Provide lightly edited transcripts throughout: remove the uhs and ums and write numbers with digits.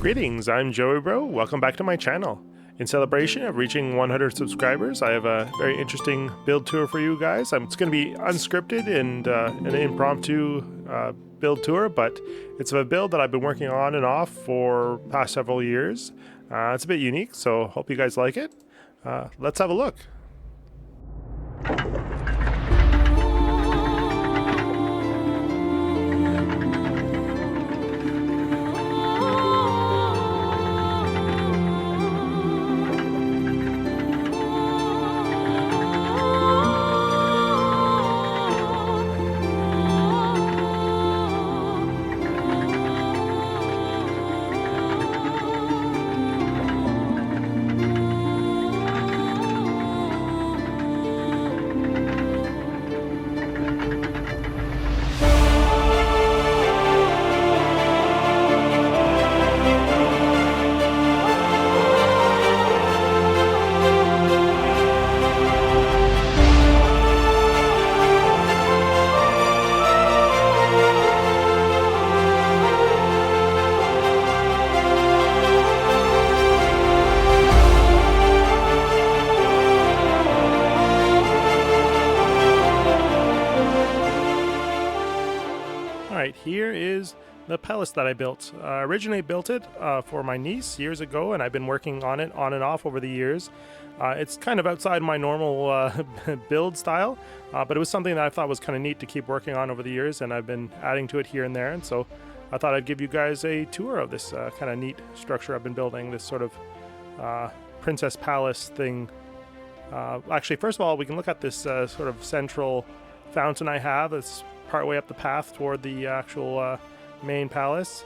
Greetings, I'm Joey Bro. Welcome back to my channel. In celebration of reaching 100 subscribers, I have a very interesting build tour for you guys. It's going to be unscripted and an impromptu build tour, but it's a build that I've been working on and off for past several years. It's a bit unique, so hope you guys like it. Let's have a look. Alright, here is the palace that I built. I originally built it for my niece years ago, and I've been working on it on and off over the years. It's kind of outside my normal build style, but it was something that I thought was kind of neat to keep working on over the years, and I've been adding to it here and there, and so I thought I'd give you guys a tour of this kind of neat structure I've been building, this sort of princess palace thing. Actually, first of all, we can look at this sort of central fountain I have. It's partway up the path toward the actual main palace.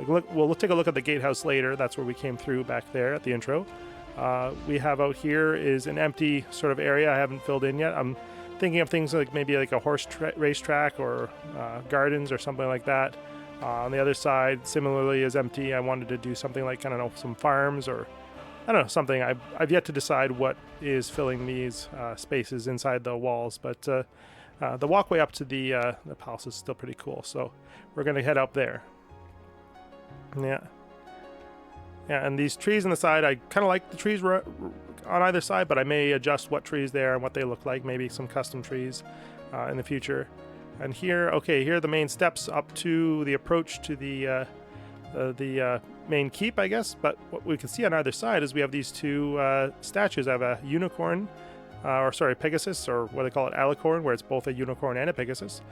We'll take a look at the gatehouse later. That's where we came through back there at the intro. We have out here is an empty sort of area I haven't filled in yet. I'm thinking of things like maybe like a horse racetrack or gardens or something like that. On the other side, similarly, is empty. I wanted to do something like, I don't know, some farms or I don't know, something. I've yet to decide what is filling these spaces inside the walls, but the walkway up to the palace is still pretty cool, so we're going to head up there. Yeah, and these trees on the side, I kind of like the trees on either side, but I may adjust what trees they are and what they look like, maybe some custom trees in the future. And here, okay, here are the main steps up to the approach to the main keep, I guess. But what we can see on either side is we have these two statues. I have a unicorn, Pegasus, or what they call it, alicorn, where it's both a unicorn and a Pegasus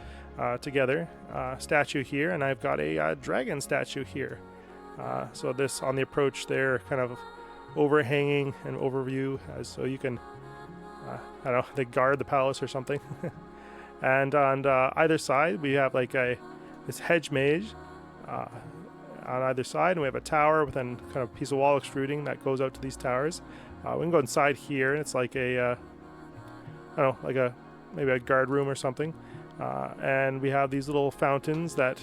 together. Statue here, and I've got a dragon statue here. So this on the approach there, kind of overhanging an overview, so you can, I don't know, they guard the palace or something. And on either side, we have like this hedge maze on either side, and we have a tower with a kind of piece of wall extruding that goes out to these towers. We can go inside here, and it's like a I don't know, like maybe a guard room or something. And we have these little fountains that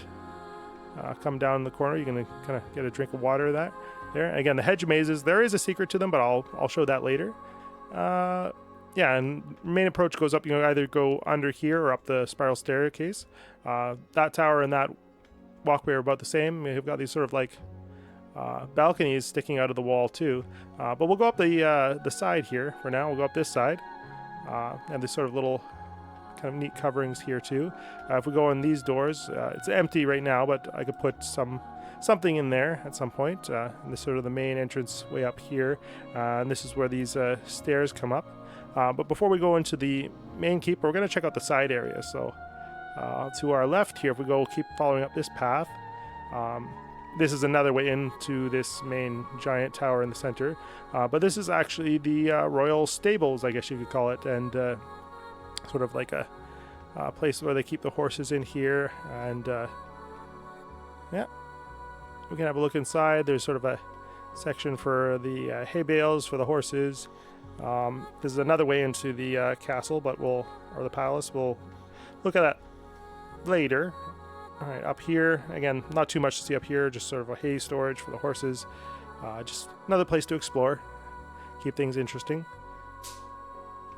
come down in the corner. You can kind of get a drink of water there. Again, the hedge mazes, there is a secret to them, but I'll show that later. Yeah, and main approach goes up. You know, either go under here or up the spiral staircase. That tower and that walkway are about the same. We've got these sort of like balconies sticking out of the wall too. But we'll go up the side here for now. We'll go up this side. And there's sort of little kind of neat coverings here too. If we go in these doors, it's empty right now, but I could put something in there at some point. And this is sort of the main entrance way up here. And this is where these stairs come up. But before we go into the main keep, we're going to check out the side area. So to our left here, if we keep following up this path, this is another way into this main giant tower in the center. But this is actually the royal stables, I guess you could call it, and sort of like a place where they keep the horses in here. And yeah, we can have a look inside. There's sort of a section for the hay bales for the horses. This is another way into the castle, or the palace. We'll look at that later. All right, up here, again, not too much to see up here, just sort of a hay storage for the horses. Just another place to explore, keep things interesting.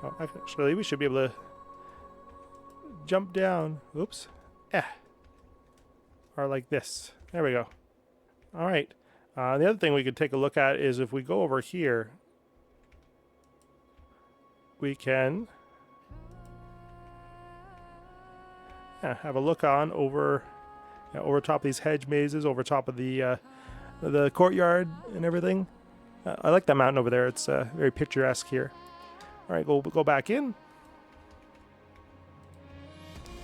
Oh, actually, we should be able to jump down. Oops. Or like this. There we go. All right. The other thing we could take a look at is if we go over here, we can have a look on over over top of these hedge mazes, over top of the courtyard and everything. I like that mountain over there. It's very picturesque here. All right, go back in.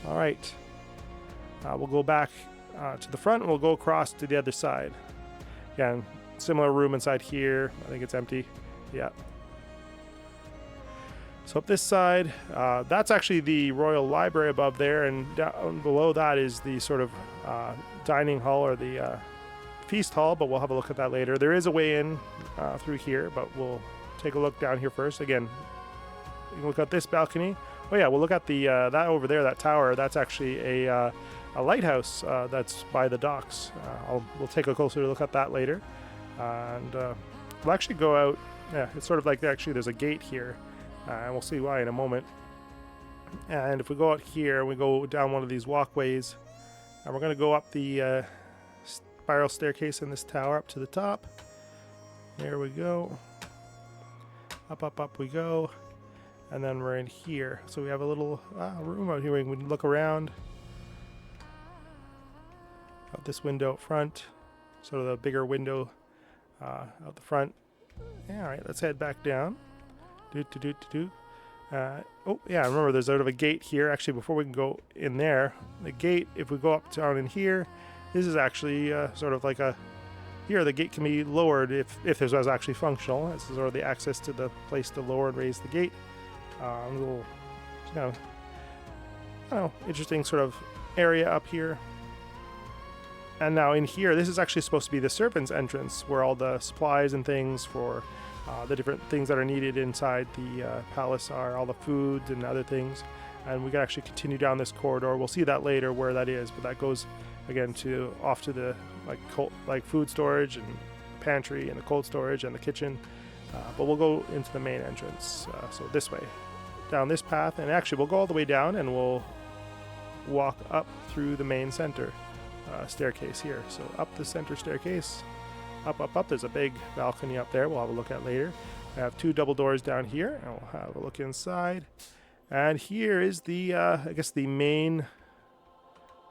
All right, we'll go back to the front and we'll go across to the other side. Again, similar room inside here. I think it's empty. Yeah. So up this side, that's actually the Royal Library above there, and down below that is the sort of dining hall or the feast hall, but we'll have a look at that later. There is a way in through here, but we'll take a look down here first. Again, you can look at this balcony. Oh yeah, we'll look at the that over there, that tower. That's actually a lighthouse that's by the docks. We'll take a closer look at that later, and we'll actually go out. Yeah, it's sort of like actually there's a gate here, and we'll see why in a moment. And if we go out here, we go down one of these walkways, and we're going to go up the spiral staircase in this tower up to the top. There we go. Up we go. And then we're in here. So we have a little room out here where we can look around. Out this window up front. Sort of the bigger window out the front. Yeah, all right, let's head back down. Oh, yeah, remember there's out of a gate here. Actually, before we can go in there, the gate, if we go up down in here, this is actually sort of like a... Here, the gate can be lowered if this was actually functional. This is sort of the access to the place to lower and raise the gate. A little, I don't know, interesting sort of area up here. And now in here, this is actually supposed to be the servants' entrance, where all the supplies and things for the different things that are needed inside the palace are, all the foods and other things. And we can actually continue down this corridor. We'll see that later where that is, but that goes again off to the like food storage and pantry and the cold storage and the kitchen. But we'll go into the main entrance, so this way, down this path, and actually we'll go all the way down and we'll walk up through the main center staircase here. So up the center staircase, up. There's a big balcony up there. We'll have a look at later. I have two double doors down here, and we'll have a look inside. And here is the I guess the main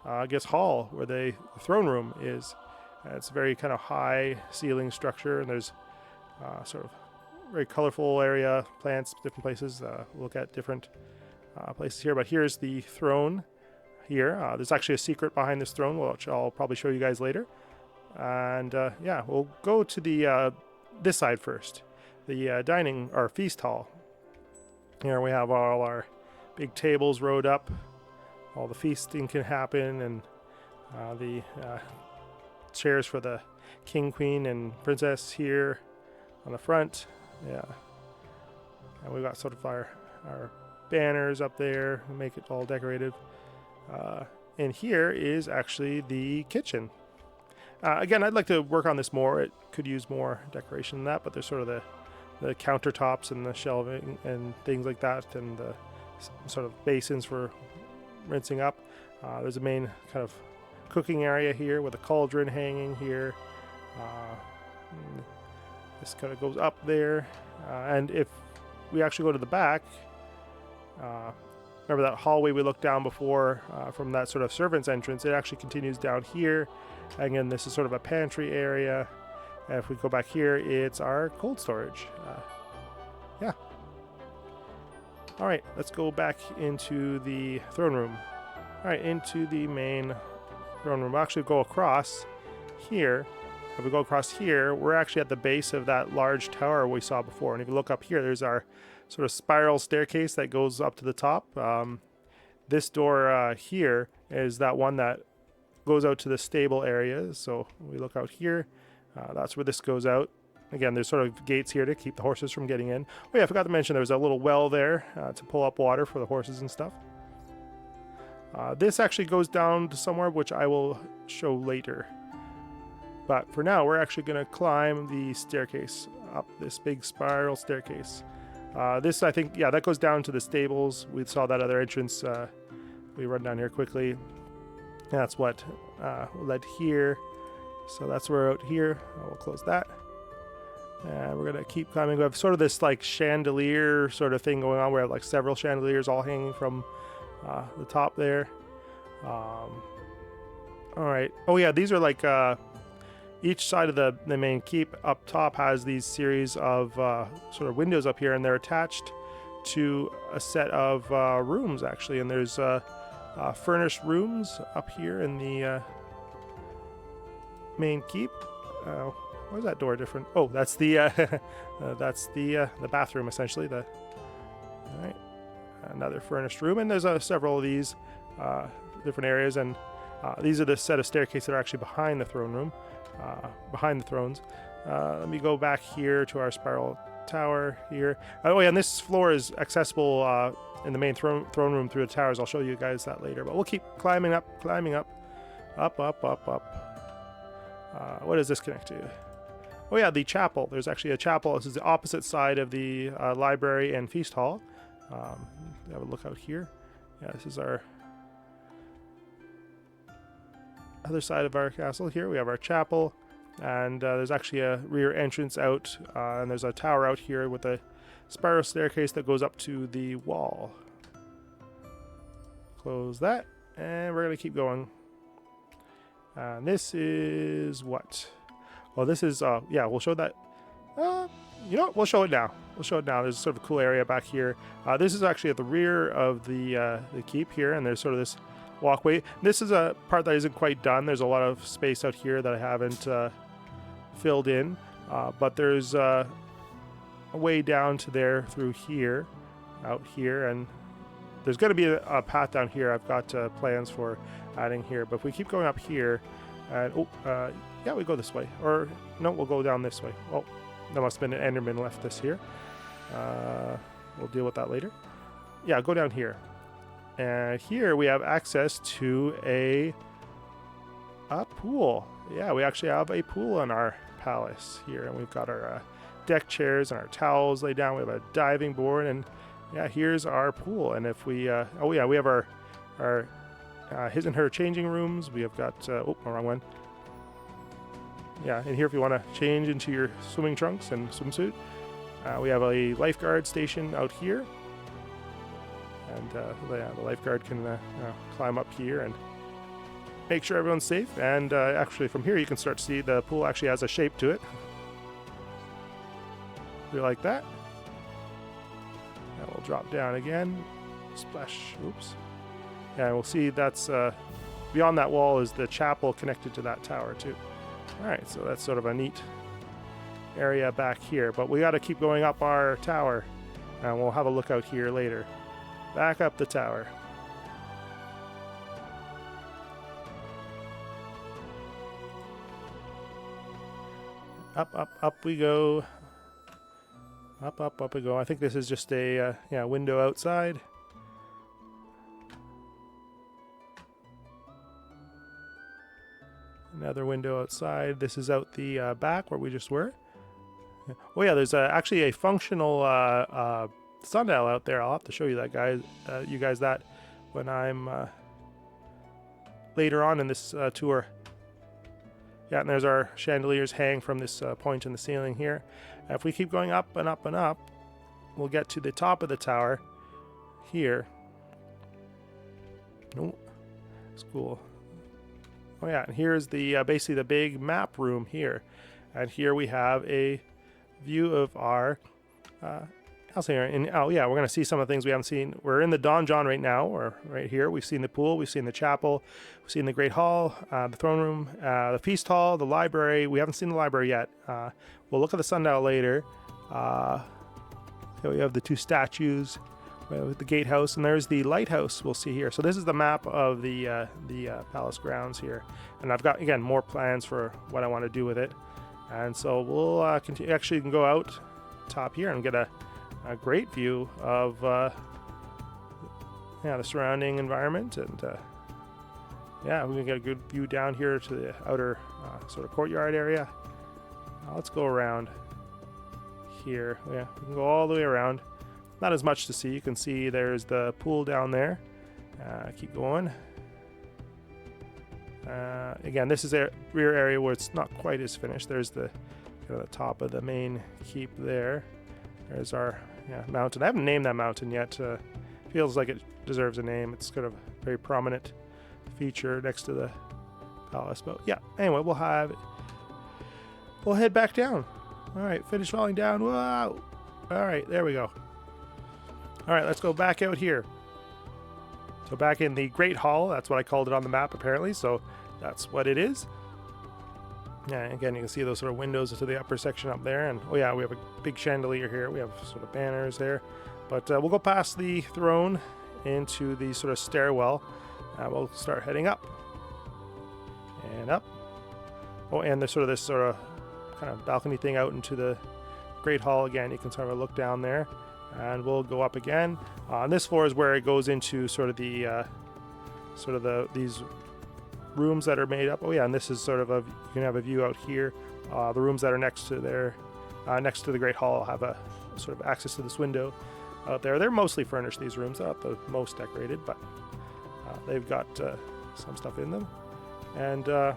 hall where the throne room is. It's a very kind of high ceiling structure, and there's sort of very colorful area, plants, different places. We'll look at different places here, but here's the throne here. There's actually a secret behind this throne, which I'll probably show you guys later. And yeah, we'll go to the this side first, the dining or feast hall. Here we have all our big tables rowed up. All the feasting can happen, and the chairs for the king, queen, and princess here on the front. Yeah, and we've got sort of our banners up there, make it all decorated. And here is actually the kitchen. Again, I'd like to work on this more. It could use more decoration than that, but there's sort of the countertops and the shelving and things like that, and the sort of basins for rinsing up. There's a main kind of cooking area here with a cauldron hanging here. This kind of goes up there, and if we actually go to the back, remember that hallway we looked down before from that sort of servants' entrance, it actually continues down here. Again, this is sort of a pantry area. And if we go back here, it's our cold storage. Yeah. All right, let's go back into the throne room. All right, into the main throne room. We'll actually go across here. If we go across here, we're actually at the base of that large tower we saw before. And if you look up here, there's our sort of spiral staircase that goes up to the top. This door here is that one that goes out to the stable area. So we look out here. That's where this goes out. Again, there's sort of gates here to keep the horses from getting in. Oh yeah, I forgot to mention there was a little well there to pull up water for the horses and stuff. This actually goes down to somewhere which I will show later. But for now, we're actually going to climb the staircase up this big spiral staircase. This, I think, yeah, that goes down to the stables. We saw that other entrance. We run down here quickly. That's what led here. So that's where out here. We'll close that. And we're gonna keep climbing. We have sort of this like chandelier sort of thing going on. We have like several chandeliers all hanging from the top there. All right. Oh yeah, these are like each side of the main keep up top has these series of sort of windows up here, and they're attached to a set of rooms actually. And there's furnished rooms up here in the main keep. Why is that door different? Oh, that's the bathroom essentially. All right, another furnished room, and there's several of these different areas, and these are the set of staircases that are actually behind the throne room, behind the thrones. Let me go back here to our spiral tower here. Oh yeah, and this floor is accessible in the main throne room through the towers. I'll show you guys that later, but we'll keep climbing up, up. What does this connect to? Oh yeah, the chapel. There's actually a chapel. This is the opposite side of the library and feast hall. Have a look out here. Yeah, this is our other side of our castle here. We have our chapel, and there's actually a rear entrance out, and there's a tower out here with a spiral staircase that goes up to the wall. Close that, and we're going to keep going. This is what? Well, this is, yeah, we'll show that. You know what? We'll show it now. There's sort of a cool area back here. This is actually at the rear of the keep here, and there's sort of this walkway. This is a part that isn't quite done. There's a lot of space out here that I haven't filled in, but there's a way down to there through here, out here, and there's going to be a path down here. I've got plans for adding here, but if we keep going up here, and yeah, we go this way, or no, we'll go down this way. Oh, there must have been an Enderman left this here. We'll deal with that later. Yeah, go down here, and here we have access to a pool. Yeah, we actually have a pool in our palace here, and we've got our deck chairs and our towels laid down. We have a diving board, and yeah, here's our pool. And if we oh yeah, we have our his and her changing rooms. We have got oh, wrong one. Yeah, and here if you want to change into your swimming trunks and swimsuit, we have a lifeguard station out here, and yeah, the lifeguard can climb up here and make sure everyone's safe. And actually from here you can start to see the pool actually has a shape to it. Do like that. And we'll drop down again. Splash. Oops. Yeah, and we'll see that's beyond that wall is the chapel connected to that tower too. All right, so that's sort of a neat area back here, but we got to keep going up our tower, and we'll have a look out here later. Back up the tower. Up we go. Up we go. I think this is just a yeah, window outside. Another window outside. This is out the back where we just were. Oh yeah, there's actually a functional sundial out there. I'll have to show you that, guys. You guys that when I'm later on in this tour. Yeah, and there's our chandeliers hang from this point in the ceiling here. If we keep going up and up and up, we'll get to the top of the tower here. Oh, it's cool. Oh yeah, and here's the basically the big map room here, and here we have a view of our house here. And oh yeah, we're gonna see some of the things we haven't seen. We're in the donjon right now, or right here. We've seen the pool, we've seen the chapel, we've seen the great hall, the throne room, the feast hall, the library. We haven't seen the library yet. We'll look at the sundial later. Here we have the two statues. With the gatehouse, and there's the lighthouse we'll see here. So this is the map of the palace grounds here, and I've got again more plans for what I want to do with it. And so we'll continue. Actually, you can go out top here and get a great view of yeah, the surrounding environment, and yeah, we can get a good view down here to the outer sort of courtyard area. Let's go around here. Yeah, we can go all the way around. Not as much to see. You can see there's the pool down there. Keep going. Again, this is a rear area where it's not quite as finished. There's the kind of the top of the main keep there. There's our mountain. I haven't named that mountain yet. Feels like it deserves a name. It's kind of a very prominent feature next to the palace. But yeah, anyway, we'll head back down. All right, finish falling down. Wow. All right, there we go. All right, let's go back out here. So back in the Great Hall, that's what I called it on the map apparently. So that's what it is. Yeah, again, you can see those sort of windows to the upper section up there. And oh yeah, we have a big chandelier here. We have sort of banners there. But we'll go past the throne into the sort of stairwell. We'll start heading up. And up. Oh, and there's sort of this sort of kind of balcony thing out into the Great Hall again. You can sort of look down there. And we'll go up again. On this floor is where it goes into sort of the these rooms that are made up. Oh yeah, and this is sort of you can have a view out here. The rooms that are next to the Great Hall have a sort of access to this window out there. They're mostly furnished, these rooms, not the most decorated, but they've got some stuff in them. And I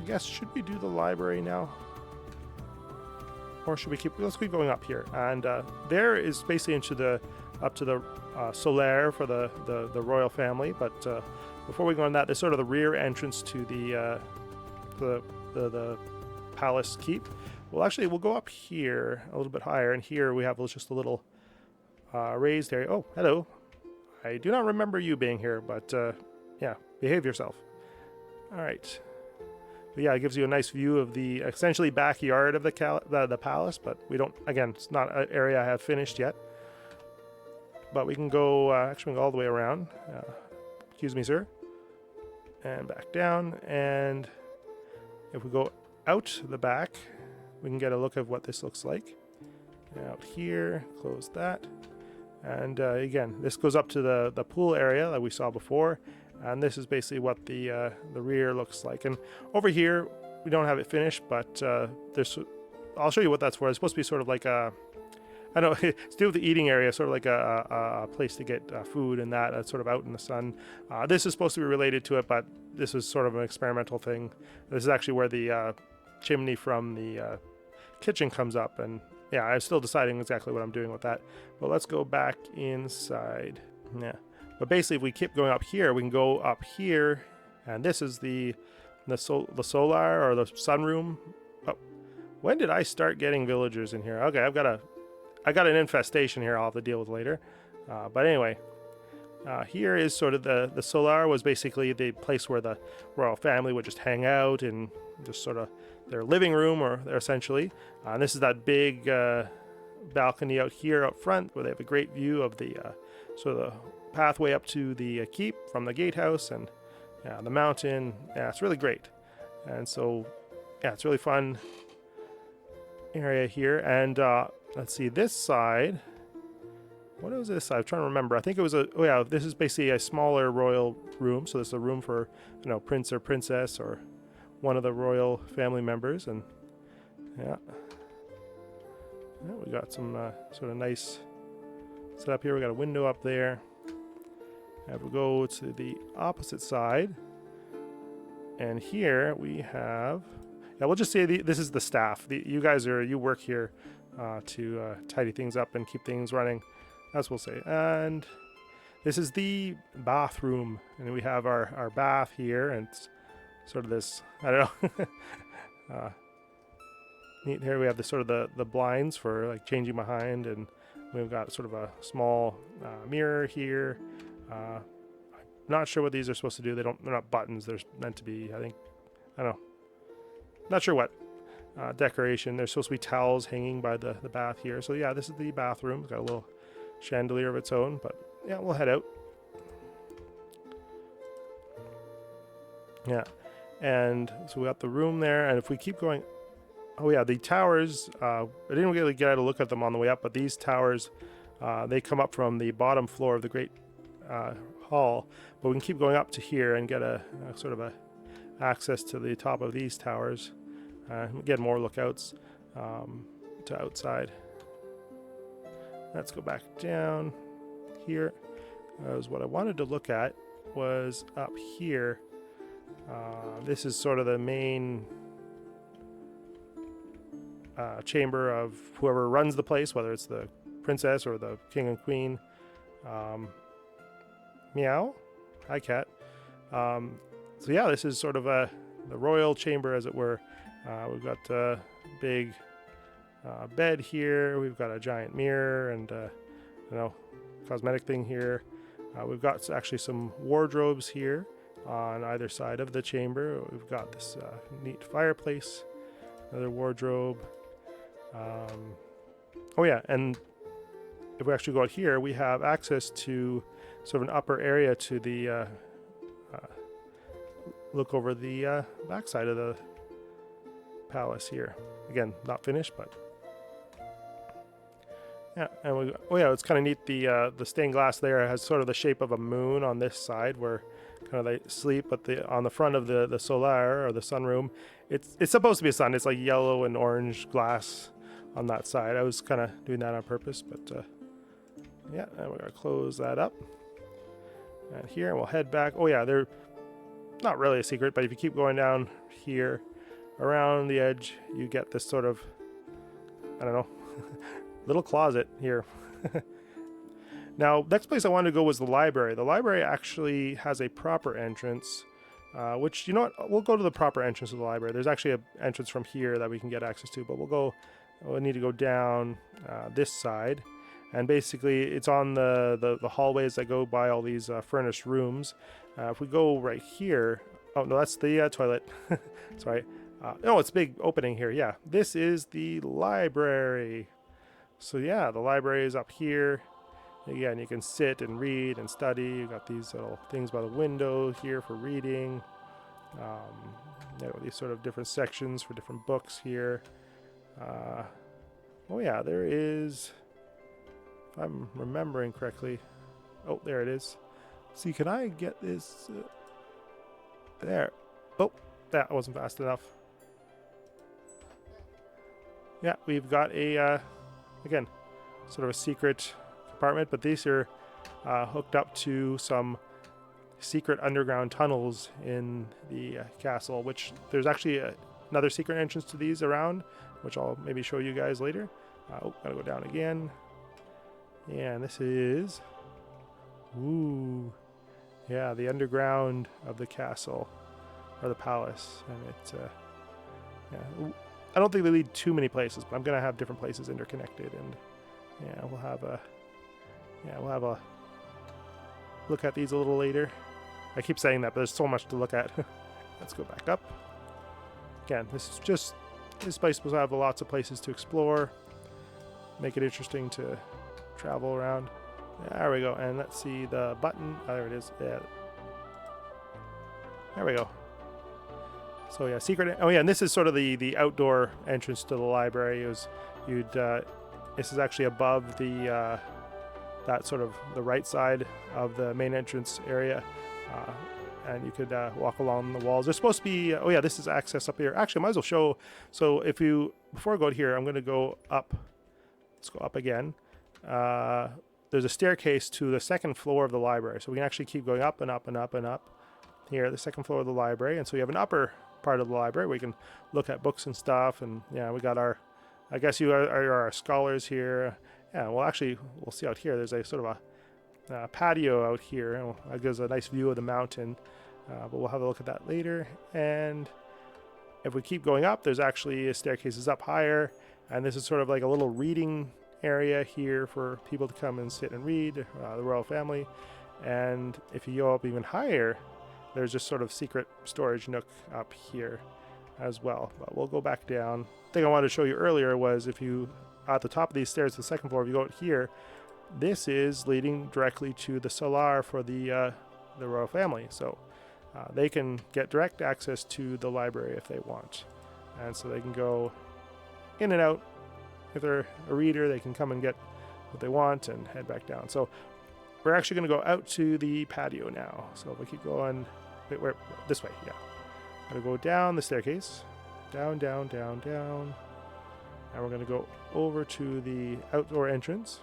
guess, should we do the library now? Or should we let's keep going up here. And there is basically up to the solaire for the royal family. But before we go on that, there's sort of the rear entrance to the palace keep. Well, actually, we'll go up here a little bit higher. And here we have just a little raised area. Oh, hello. I do not remember you being here, but yeah, behave yourself. All right. But yeah, it gives you a nice view of the essentially backyard of the palace, but we don't, again, it's not an area I have finished yet. But we can go, actually, we can go all the way around. Excuse me, sir. And back down. And if we go out the back, we can get a look at what this looks like. Out here, close that. And again, this goes up to the pool area that we saw before. And this is basically what the rear looks like. And over here, we don't have it finished, but I'll show you what that's for. It's supposed to be sort of like a, I don't know, it's to do with the eating area, sort of like a place to get food and that, sort of out in the sun. This is supposed to be related to it, but this is sort of an experimental thing. This is actually where the chimney from the kitchen comes up. And yeah, I'm still deciding exactly what I'm doing with that. But let's go back inside. Yeah. But basically, if we keep going up here, we can go up here, and this is the solar or the sunroom. Oh, when did I start getting villagers in here? Okay, I got an infestation here. I'll have to deal with later. But anyway, here is sort of the solar was basically the place where the royal family would just hang out and just sort of their living room, or essentially. And this is that big balcony out here up front where they have a great view of the sort of the pathway up to the keep from the gatehouse and the mountain. Yeah, it's really great. And so yeah, it's really fun area here. And let's see, this side, what was this side? I'm trying to remember. I think it was this is basically a smaller royal room. So there's a room for, prince or princess or one of the royal family members. And yeah, we got some sort of nice setup here. We got a window up there. And we'll go to the opposite side. And here we have, we'll just say this is the staff. You guys you work here to tidy things up and keep things running, as we'll say. And this is the bathroom. And we have our bath here. And it's sort of this, I don't know. Neat. Here we have the sort of the blinds for like changing behind. And we've got sort of a small mirror here. I'm not sure what these are supposed to do. They're not buttons. They're meant to be, I don't know. Not sure what. Decoration. There's supposed to be towels hanging by the bath here. So yeah, this is the bathroom. It's got a little chandelier of its own, but yeah, we'll head out. Yeah. And so we got the room there. And if we keep going, oh yeah, the towers, I didn't really get a look at them on the way up, but these towers, they come up from the bottom floor of the Great Hall, but we can keep going up to here and get a sort of a access to the top of these towers, get more lookouts to outside. Let's go back down here. What I wanted to look at was up here. This is sort of the main chamber of whoever runs the place, whether it's the princess or the king and queen. Meow. Hi, cat. So yeah, this is sort of the royal chamber, as it were. We've got a big bed here. We've got a giant mirror and cosmetic thing here. We've got actually some wardrobes here on either side of the chamber. We've got this neat fireplace, another wardrobe. Oh yeah, and if we actually go out here, we have access to sort of an upper area to the look over the backside of the palace here. Again, not finished, but yeah. And it's kind of neat. The stained glass there has sort of the shape of a moon on this side, where kind of they sleep. But on the front of the solar or the sunroom, it's supposed to be a sun. It's like yellow and orange glass on that side. I was kind of doing that on purpose, but yeah. And we're gonna close that up. And here we'll head back. Oh yeah, they're not really a secret, but if you keep going down here around the edge, you get this sort of, I don't know, little closet here. Now, next place I wanted to go was the library. The library actually has a proper entrance, which, you know what, we'll go to the proper entrance of the library. There's actually an entrance from here that we can get access to, but we'll need to go down this side. And basically, it's on the hallways that go by all these furnished rooms. If we go right here, oh no, that's the toilet. Sorry. No, it's a big opening here. Yeah, this is the library. So yeah, the library is up here. Again, you can sit and read and study. You got these little things by the window here for reading. These sort of different sections for different books here. Oh yeah, there is, if I'm remembering correctly. Oh, there it is. See, can I get this? There. Oh, that wasn't fast enough. Yeah, we've got a, again, sort of a secret compartment, but these are hooked up to some secret underground tunnels in the castle, which there's actually another secret entrance to these around, which I'll maybe show you guys later. Gotta go down again. And this is, ooh, yeah, the underground of the castle, or the palace. And it's, yeah, I don't think they lead too many places, but I'm gonna have different places interconnected, and yeah, we'll have a look at these a little later. I keep saying that, but there's so much to look at. Let's go back up. Again, this place will have lots of places to explore, make it interesting to travel around. There we go, and let's see the button. Oh, there it is. Yeah. There we go. So yeah, secret. Oh yeah, and this is sort of the outdoor entrance to the library. This is actually above the that sort of the right side of the main entrance area, and you could walk along the walls. There's supposed to be. Oh yeah, this is access up here. Actually, I might as well show. So before I go here, I'm going to go up. Let's go up again. There's a staircase to the second floor of the library, so we can actually keep going up and up and up and up. Here, the second floor of the library, and so we have an upper part of the library where we can look at books and stuff. And yeah, we got I guess you are our scholars here. Yeah, well, actually, we'll see out here. There's a sort of a patio out here, and it gives a nice view of the mountain. But we'll have a look at that later. And if we keep going up, there's actually staircases up higher, and this is sort of like a little reading area here for people to come and sit and read, the royal family. And if you go up even higher, there's just sort of secret storage nook up here as well. But we'll go back down. The thing I wanted to show you earlier was if you, at the top of these stairs, the second floor, if you go out here, this is leading directly to the solar for the royal family. So they can get direct access to the library if they want. And so they can go in and out. If they're a reader, they can come and get what they want and head back down. So we're actually going to go out to the patio now. So if we keep going, this way, yeah. Going to go down the staircase, down, down, down, down. And we're going to go over to the outdoor entrance.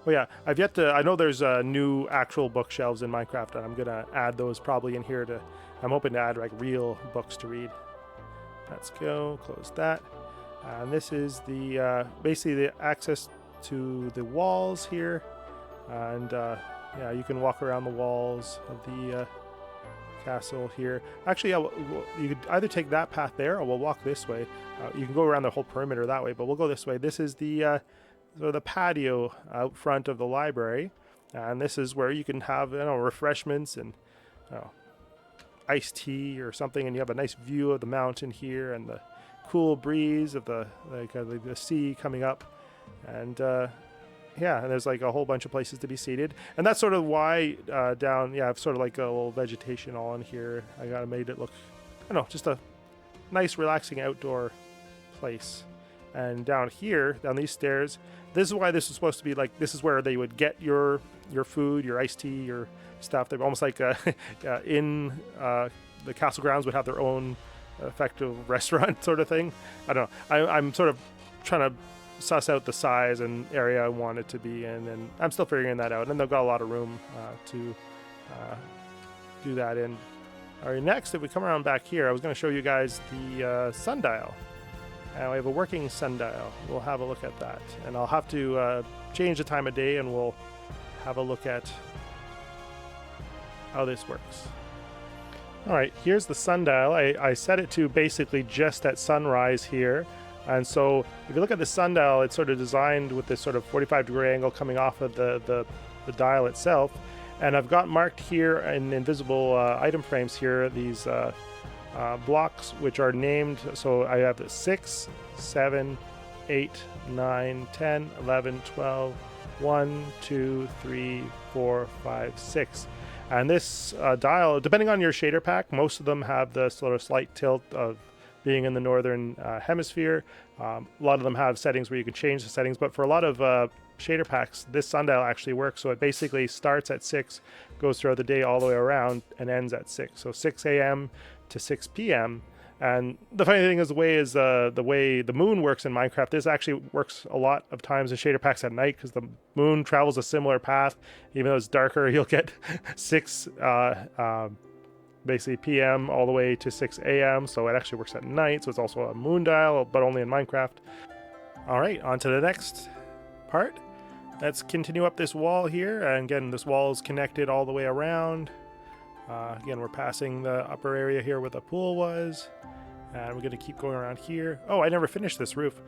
Oh yeah, I've yet to. I know there's new actual bookshelves in Minecraft, and I'm gonna add those probably in here to. I'm hoping to add like real books to read. Let's go close that. And this is the basically the access to the walls here, and yeah, you can walk around the walls of the castle here. Actually, yeah, you could either take that path there, or we'll walk this way. You can go around the whole perimeter that way, but we'll go this way. This is the so the patio out front of the library, and this is where you can have refreshments and iced tea or something, and you have a nice view of the mountain here and the cool breeze of the sea coming up, and yeah, and there's like a whole bunch of places to be seated, and that's sort of why down, yeah, I've sort of like a little vegetation all in here. I got made it look, I don't know, just a nice relaxing outdoor place. And down here, down these stairs, this is why this is supposed to be like, this is where they would get your food, your iced tea, your stuff. They're almost like in the castle grounds would have their own effective restaurant sort of thing. I don't know. I'm sort of trying to suss out the size and area I want it to be in, and I'm still figuring that out. And they've got a lot of room to do that in. All right, next, if we come around back here, I was going to show you guys the sundial. And we have a working sundial. We'll have a look at that. And I'll have to change the time of day, and we'll have a look at how this works. All right, here's the sundial. I set it to basically just at sunrise here. And so if you look at the sundial, it's sort of designed with this sort of 45-degree angle coming off of the dial itself. And I've got marked here in invisible item frames here these blocks which are named. So I have the 6, 7, 8, 9, 10, 11, 12, 1, 2, 3, 4, 5, 6. And this dial, depending on your shader pack, most of them have the sort of slight tilt of being in the northern hemisphere. A lot of them have settings where you can change the settings, but for a lot of shader packs, this sundial actually works. So it basically starts at 6, goes throughout the day all the way around, and ends at 6. So 6 a.m. to 6 p.m. And the funny thing is the way the moon works in Minecraft, this actually works a lot of times in shader packs at night, because the moon travels a similar path. Even though it's darker, you'll get 6 basically p.m. all the way to 6 a.m. So it actually works at night. So it's also a moon dial, but only in Minecraft. All right, on to the next part. Let's continue up this wall here. And again, this wall is connected all the way around. Again, we're passing the upper area here where the pool was. And we're going to keep going around here. Oh, I never finished this roof.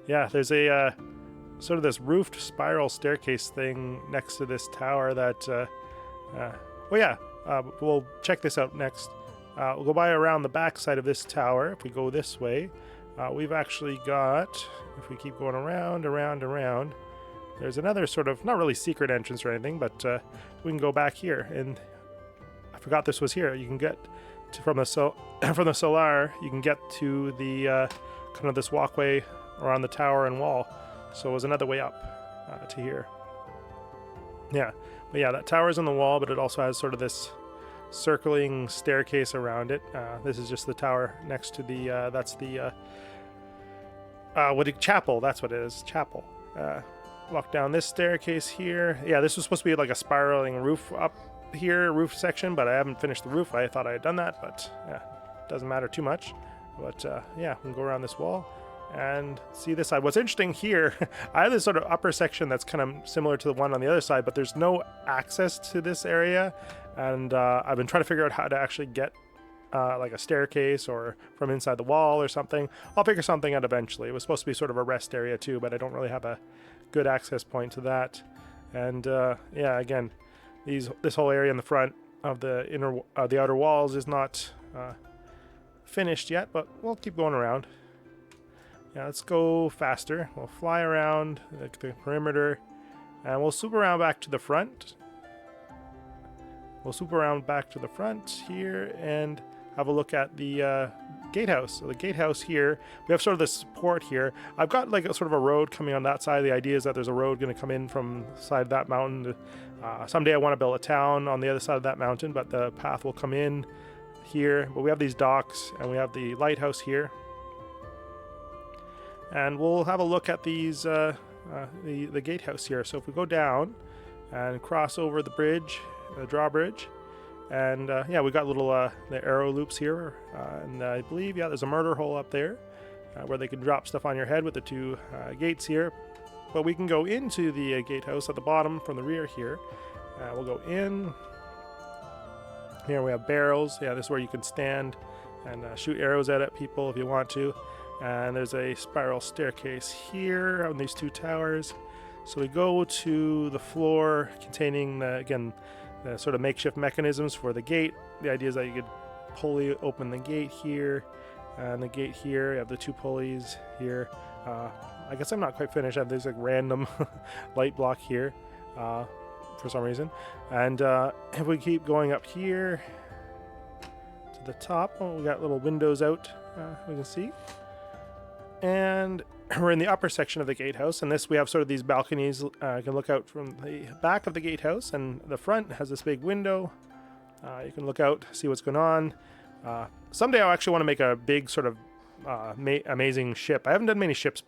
Yeah, there's a sort of this roofed spiral staircase thing next to this tower that... oh yeah, we'll check this out next. We'll go by around the back side of this tower. If we go this way, we've actually got... If we keep going around, there's another sort of, not really secret entrance or anything, but we can go back here. And I forgot this was here. You can get to, from the solar, you can get to the kind of this walkway around the tower and wall. So it was another way up to here. Yeah, but yeah, that tower's on the wall, but it also has sort of this circling staircase around it. This is just the tower next to the, that's the, chapel, that's what it is, chapel. Walk down this staircase here. Yeah, this was supposed to be like a spiraling roof up here, roof section, but I haven't finished the roof. I thought I had done that, but yeah, doesn't matter too much. But yeah, we can go around this wall and see this side. What's interesting here, I have this sort of upper section that's kind of similar to the one on the other side, but there's no access to this area, and I've been trying to figure out how to actually get like a staircase or from inside the wall or something. I'll figure something out eventually. It was supposed to be sort of a rest area too, but I don't really have a good access point to that. And yeah, again, this whole area in the front of the the outer walls is not finished yet, but we'll keep going around. Yeah, let's go faster. We'll fly around the perimeter, and we'll swoop around back to the front. We'll swoop around back to the front here and have a look at the gatehouse. So the gatehouse here, we have sort of the support here. I've got like a sort of a road coming on that side. The idea is that there's a road going to come in from the side of that mountain. Someday I want to build a town on the other side of that mountain, but the path will come in here. But we have these docks, and we have the lighthouse here. And we'll have a look at these the gatehouse here. So if we go down and cross over the bridge, the drawbridge, and yeah, we got little the arrow loops here, and I believe, yeah, there's a murder hole up there where they can drop stuff on your head with the two gates here. But we can go into the gatehouse at the bottom from the rear here. We'll go in. Here we have barrels. Yeah, this is where you can stand and shoot arrows at people if you want to. And there's a spiral staircase here on these two towers. So we go to the floor containing, again, the sort of makeshift mechanisms for the gate. The idea is that you could pulley open the gate here and the gate here. You have the two pulleys here. I guess I'm not quite finished. I have this like random light block here for some reason. And if we keep going up here to the top, we got little windows out, we can see. And we're in the upper section of the gatehouse, and this we have sort of these balconies. You can look out from the back of the gatehouse, and the front has this big window. You can look out, see what's going on. Someday I'll actually want to make a big sort of amazing ship. I haven't done many ship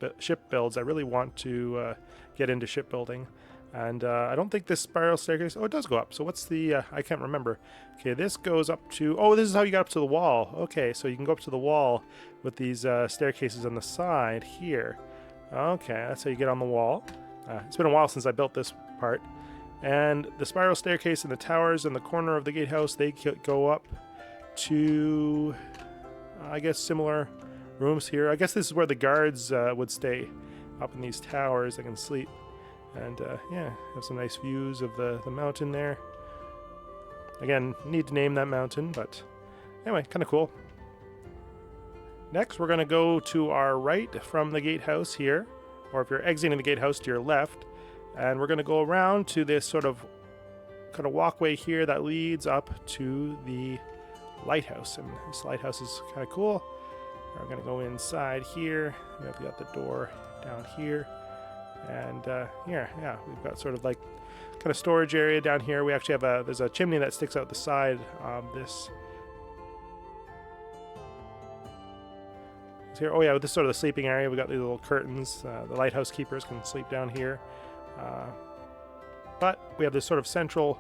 builds. I really want to get into shipbuilding. And I don't think this spiral staircase... Oh, it does go up. So what's the... I can't remember. Okay, this goes up to... Oh, this is how you got up to the wall. Okay, so you can go up to the wall with these staircases on the side here. Okay, that's how you get on the wall. It's been a while since I built this part. And the spiral staircase and the towers in the corner of the gatehouse, they go up to... I guess similar rooms here. I guess this is where the guards would stay. Up in these towers, they can sleep. And yeah, have some nice views of the mountain there. Again, need to name that mountain, but anyway, kind of cool. Next, we're going to go to our right from the gatehouse here, or if you're exiting the gatehouse, to your left. And we're going to go around to this sort of kind of walkway here that leads up to the lighthouse. And this lighthouse is kind of cool. We're going to go inside here. We've got the door down here. And here, yeah, we've got sort of like kind of storage area down here. We actually have there's a chimney that sticks out the side of this. Here, oh yeah, this is sort of the sleeping area. We got these little curtains. The lighthouse keepers can sleep down here. But we have this sort of central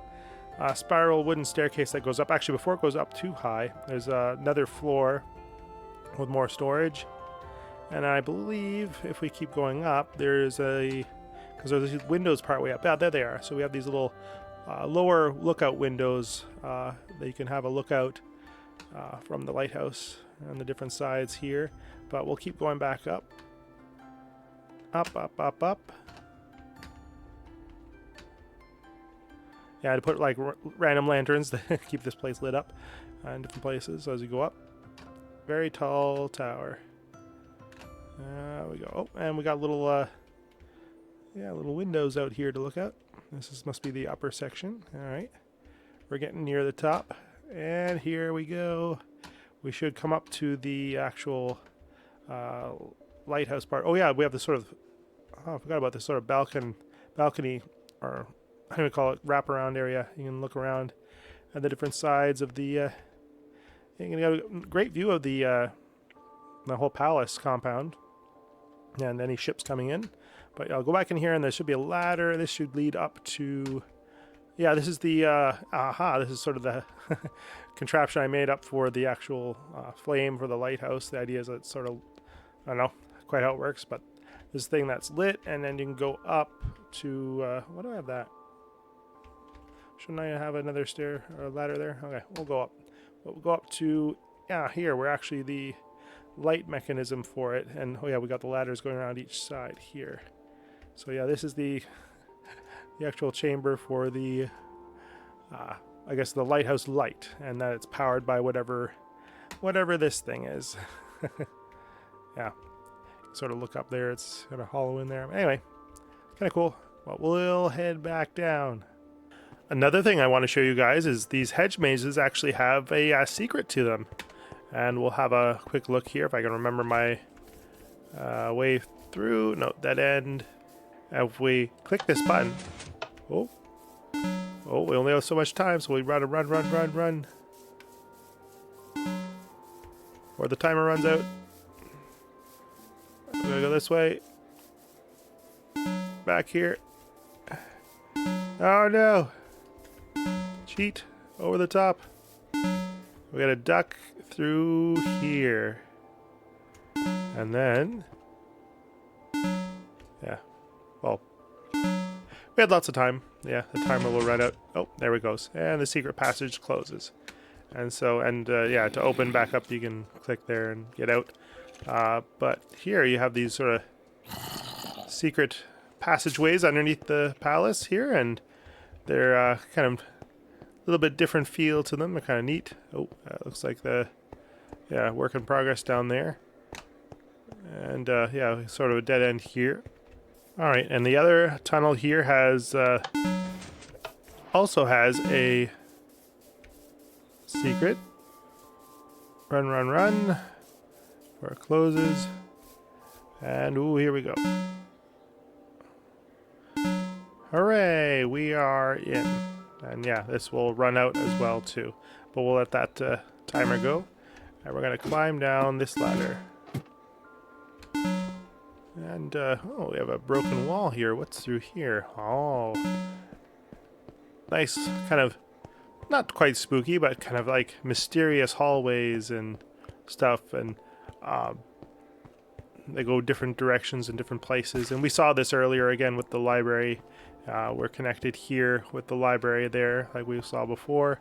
spiral wooden staircase that goes up. Actually, before it goes up too high, there's another floor with more storage. And I believe if we keep going up, there's because there's these windows part way up. Yeah, there they are. So we have these little lower lookout windows that you can have a lookout from the lighthouse and the different sides here. But we'll keep going back up. Up, up, up, up. Yeah, to put like random lanterns to keep this place lit up in different places as you go up. Very tall tower. There we go. Oh, and we got little, little windows out here to look at. Must be the upper section. All right, we're getting near the top, and here we go. We should come up to the actual lighthouse part. Oh yeah, we have this sort of. Oh, I forgot about this sort of balcony, or how do we call it? Wraparound area. You can look around at the different sides of the. You can get a great view of the whole palace compound. And any ships coming in. But I'll go back in here, and there should be a ladder. This should lead up to... Yeah, this is the... this is sort of the contraption I made up for the actual flame for the lighthouse. The idea is that it's sort of... I don't know quite how it works, but this thing that's lit, and then you can go up to... what do I have that? Shouldn't I have another stair or ladder there? Okay, we'll go up. We'll go up to... Yeah, here, we're actually the... light mechanism for it, and oh yeah, we got the ladders going around each side here. So yeah, this is the actual chamber for the I guess the lighthouse light, and that it's powered by whatever this thing is. Yeah, sort of look up there, it's kind of hollow in there. Anyway, kind of cool. Well, we'll head back down. Another thing I want to show you guys is these hedge mazes actually have a secret to them. And we'll have a quick look here if I can remember my way through. No, dead end. If we click this button. Oh, we only have so much time, so we run. Or the timer runs out. We're gonna go this way. back here. Oh no! Cheat over the top. We gotta duck through here. And then... yeah. Well, we had lots of time. Yeah, the timer will run out. Oh, there it goes. And the secret passage closes. And so, yeah, to open back up, you can click there and get out. But here you have these sort of secret passageways underneath the palace here, and they're kind of a little bit different feel to them. They're kind of neat. Oh, that looks like the work in progress down there. And yeah, sort of a dead end here. All right, and the other tunnel here has also has a secret. Run, run, run. Where it closes. And ooh, here we go. Hooray, we are in. And yeah, this will run out as well too. But we'll let that timer go. And we're gonna climb down this ladder. And oh, we have a broken wall here. What's through here? Oh, nice, kind of not quite spooky, but kind of like mysterious hallways and stuff. And they go different directions and different places. And we saw this earlier again with the library. We're connected here with the library there, like we saw before.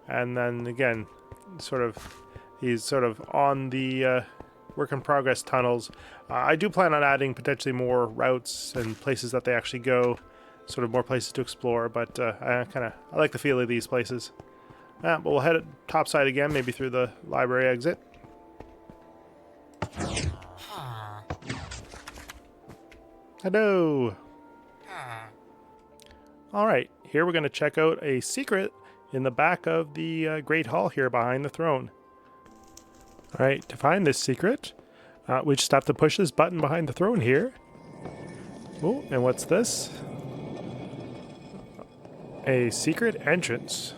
And then again, he's sort of on the work in progress tunnels. I do plan on adding potentially more routes and places that they actually go, sort of more places to explore. But I like the feel of these places. But we'll head topside again, maybe through the library exit. Hello. Alright, here we're going to check out a secret in the back of the Great Hall here behind the throne. Alright, to find this secret, we just have to push this button behind the throne here. Oh, and what's this? A secret entrance.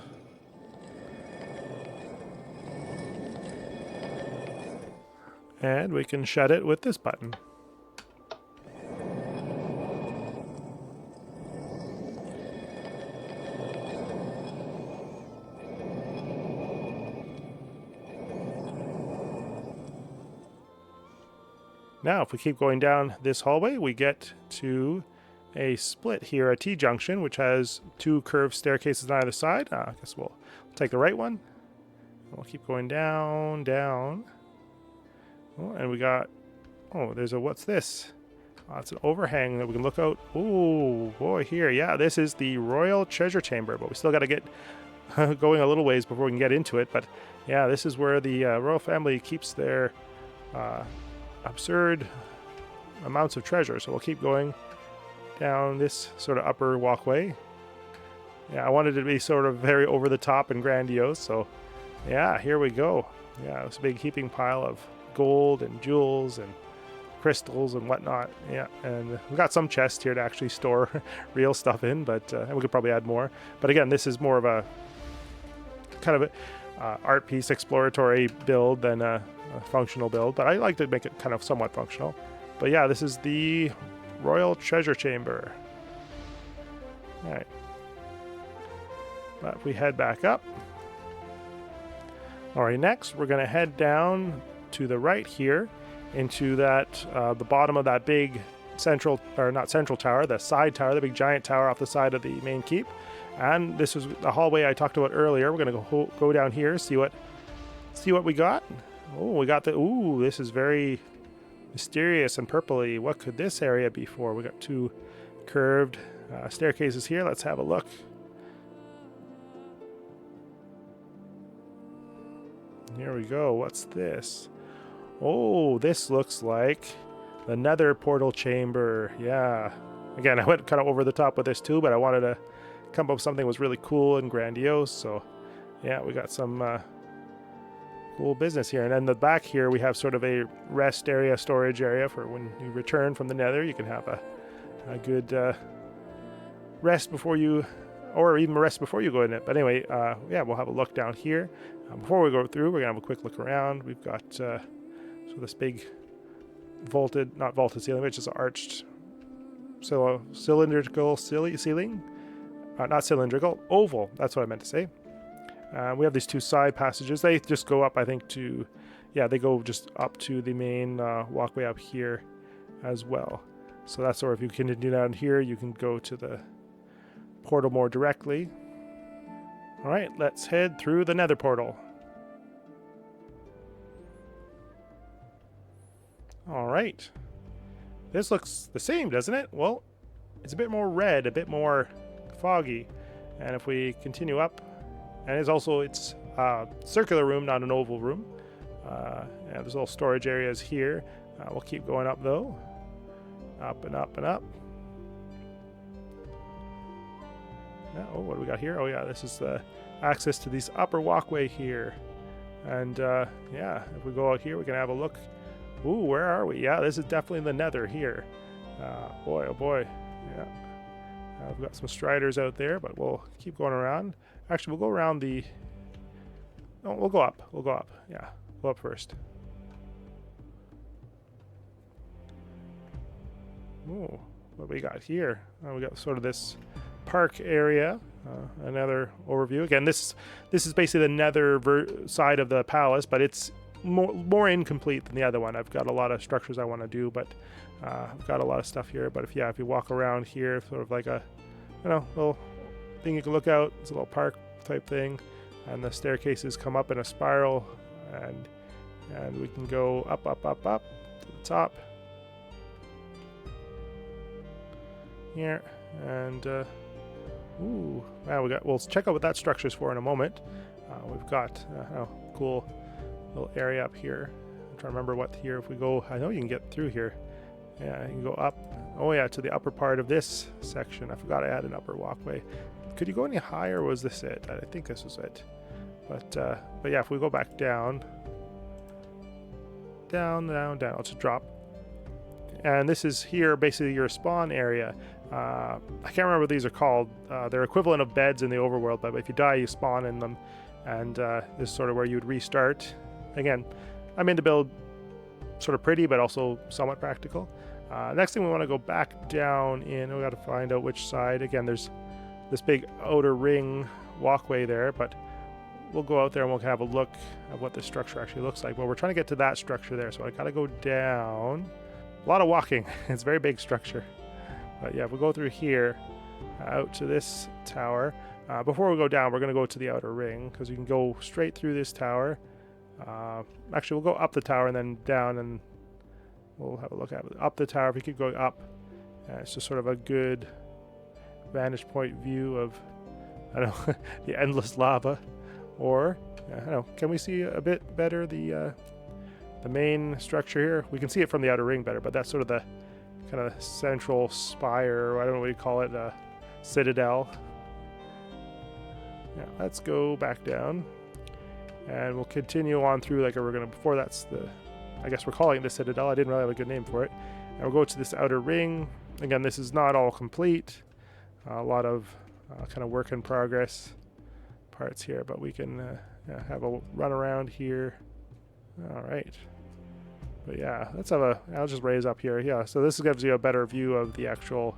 And we can shut it with this button. Now, if we keep going down this hallway, we get to a split here, a T-junction, which has two curved staircases on either side. I guess we'll take the right one. We'll keep going down, down. Oh, and we got, oh, there's a, what's this? It's an overhang that we can look out. Oh, boy, here. Yeah, this is the Royal Treasure Chamber, but we still got to get going a little ways before we can get into it. But yeah, this is where the royal family keeps their absurd amounts of treasure. So we'll keep going down this sort of upper walkway. Yeah, I wanted it to be sort of very over the top and grandiose. So yeah, here we go. Yeah, it's a big heaping pile of gold and jewels and crystals and whatnot. Yeah, and we've got some chests here to actually store real stuff in, but and we could probably add more. But again, this is more of a kind of a art piece exploratory build than a functional build, but I like to make it kind of somewhat functional. But yeah, this is the Royal Treasure Chamber. All right, but if we head back up, all right, next we're going to head down to the right here into that the bottom of that big central, or not central tower, the side tower, the big giant tower off the side of the main keep. And this is the hallway I talked about earlier. We're going to go down here, see what we got. Oh, we got the, ooh, this is very mysterious and purpley. What could this area be for? We got two curved staircases here. Let's have a look. Here we go. What's this? Oh, this looks like the Nether portal chamber. Yeah. Again, I went kind of over the top with this too, but I wanted to come up with something that was really cool and grandiose. So yeah, we got some cool business here. And then the back here, we have sort of a rest area, storage area for when you return from the Nether. You can have a good rest before you, or even rest before you go in it. But anyway, yeah, we'll have a look down here. Before we go through, we're going to have a quick look around. We've got so this big vaulted, not vaulted ceiling, but just arched cylindrical ceiling. Not cylindrical, oval. That's what I meant to say. We have these two side passages. They just go up, I think, to... Yeah, they go just up to the main walkway up here as well. So that's sort of, if you continue down here, you can go to the portal more directly. All right, let's head through the nether portal. All right. This looks the same, doesn't it? Well, it's a bit more red, a bit more foggy. And if we continue up, and it's a circular room, not an oval room. Yeah, there's little storage areas here. We'll keep going up though. Up and up and up. Oh, what do we got here? Oh yeah, this is the access to this upper walkway here. And yeah, if we go out here, we can have a look. Ooh, where are we? Yeah, this is definitely the nether here. Boy, oh boy. Yeah. We've got some striders out there, but we'll keep going around. Actually, we'll go around the... No, we'll go up. We'll go up. Yeah, go up first. Ooh, what do we got here? We got sort of this park area. Another overview. Again, this is basically the nether side of the palace, but it's more incomplete than the other one. I've got a lot of structures I want to do, but I've got a lot of stuff here. But if you walk around here, sort of like a little thing you can look out. It's a little park type thing, and the staircases come up in a spiral, and we can go up to the top here, and ooh, wow, we'll check out what that structure's for in a moment. We've got cool little area up here. I'm trying to remember what here. If we go, I know you can get through here. Yeah, you can go up. Oh yeah, to the upper part of this section. I forgot I had an upper walkway. Could you go any higher? Or was this it? I think this was it. But yeah, if we go back down, I'll just drop. And this is here, basically your spawn area. I can't remember what these are called. They're equivalent of beds in the overworld, but if you die, you spawn in them. And this is sort of where you would restart. Again, I made the build sort of pretty, but also somewhat practical. Next thing, we want to go back down in. We got to find out which side. Again, there's this big outer ring walkway there, but we'll go out there and we'll have a look at what the structure actually looks like. Well, we're trying to get to that structure there, so I got to go down. A lot of walking. It's a very big structure. But yeah, if we go through here, out to this tower. Before we go down, we're going to go to the outer ring, because you can go straight through this tower. Actually, we'll go up the tower and then down, and we'll have a look at it. Up the tower, if we keep going up, it's just sort of a good vantage point view of, I don't know, the endless lava. Or, I don't know, can we see a bit better the main structure here? We can see it from the outer ring better, but that's sort of the kind of central spire, or I don't know what you call it, citadel. Yeah, let's go back down, and we'll continue on through like we're gonna. Before that's I guess we're calling it the citadel. I didn't really have a good name for it. And we'll go to this outer ring. Again, this is not all complete. A lot of kind of work in progress parts here, but we can have a run around here. All right. But yeah, I'll just raise up here. Yeah, so this gives you a better view of the actual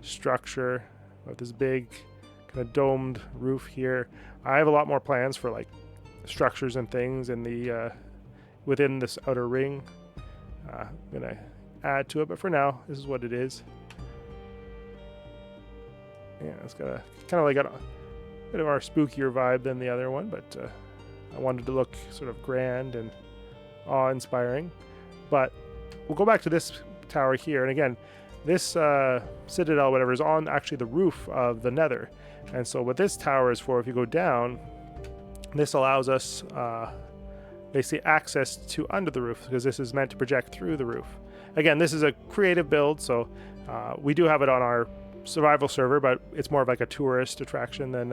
structure of this big kind of domed roof here. I have a lot more plans for like structures and things in the within this outer ring. I'm gonna add to it, but for now, this is what it is. Yeah, it's got a kind of like a bit of our spookier vibe than the other one, but I wanted to look sort of grand and awe-inspiring. But we'll go back to this tower here, and again, this citadel, whatever, is on actually the roof of the nether. And so what this tower is for, if you go down, this allows us basically access to under the roof, because this is meant to project through the roof. Again, this is a creative build, so we do have it on our survival server, but it's more of like a tourist attraction than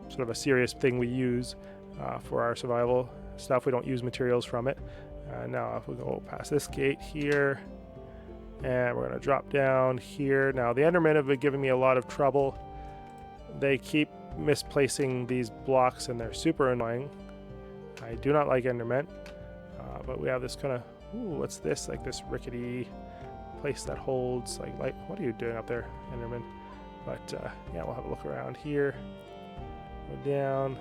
sort of a serious thing we use for our survival stuff. We don't use materials from it. Now if we go past this gate here, and we're going to drop down here. Now the Endermen have been giving me a lot of trouble. They keep misplacing these blocks, and they're super annoying. I do not like Endermen, but we have this kind of, ooh, what's this? Like this rickety place that holds like light. What are you doing up there, Enderman? But yeah, we'll have a look around here. Go down.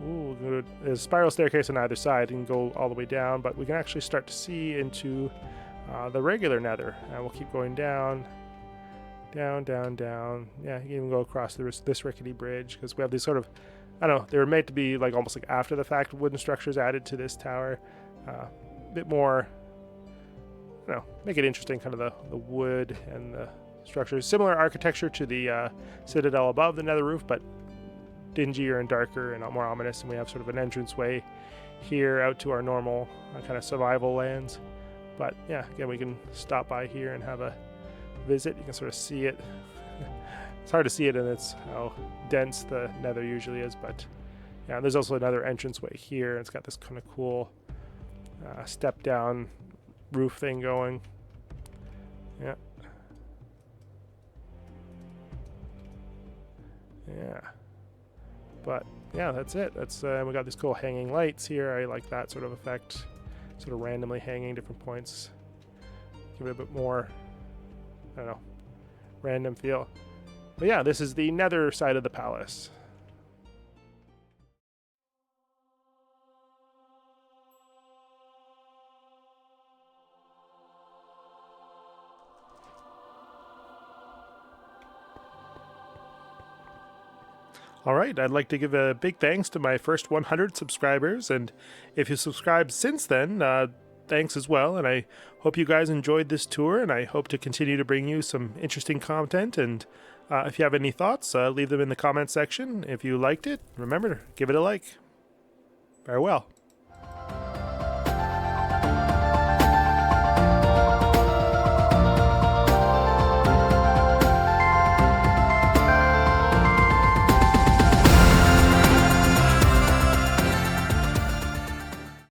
Ooh, there's a spiral staircase on either side. You can go all the way down, but we can actually start to see into the regular nether. And we'll keep going down, down, down, down. Yeah, you can even go across this rickety bridge because we have these sort of, I don't know, they were made to be like almost like after the fact wooden structures added to this tower. A bit more, I don't know, make it interesting, kind of the wood and the structures. Similar architecture to the citadel above the nether roof, but dingier and darker and more ominous. And we have sort of an entranceway here out to our normal kind of survival lands. But yeah, again, we can stop by here and have a visit. You can sort of see it. It's hard to see it, and it's how dense the nether usually is. But yeah, there's also another entranceway here. It's got this kind of cool step down roof thing going. Yeah. Yeah. But yeah, that's it. That's we got these cool hanging lights here. I like that sort of effect, sort of randomly hanging different points. Give it a bit more, I don't know, random feel. But yeah, this is the nether side of the palace. All right, I'd like to give a big thanks to my first 100 subscribers, and if you subscribed since then, thanks as well. And I hope you guys enjoyed this tour, and I hope to continue to bring you some interesting content. And if you have any thoughts, leave them in the comment section. If you liked it, remember to give it a like. Farewell.